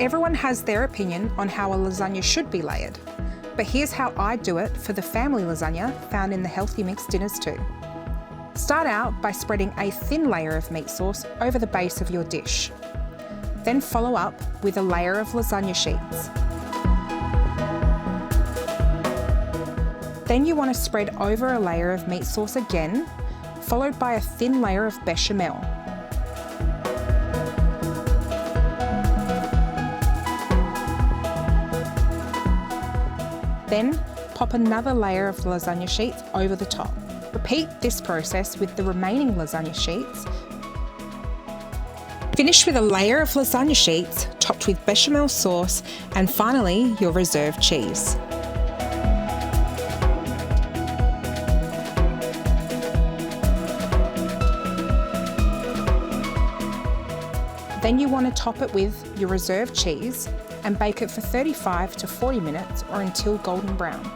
Everyone has their opinion on how a lasagna should be layered, but here's how I do it for the family lasagna found in the Healthy Mix dinners too. Start out by spreading a thin layer of meat sauce over the base of your dish. Then follow up with a layer of lasagna sheets. Then you want to spread over a layer of meat sauce again, followed by a thin layer of bechamel. Then pop another layer of lasagna sheets over the top. Repeat this process with the remaining lasagna sheets. Finish with a layer of lasagna sheets topped with bechamel sauce and finally your reserved cheese. Then you want to top it with your reserved cheese and bake it for 35 to 40 minutes or until golden brown.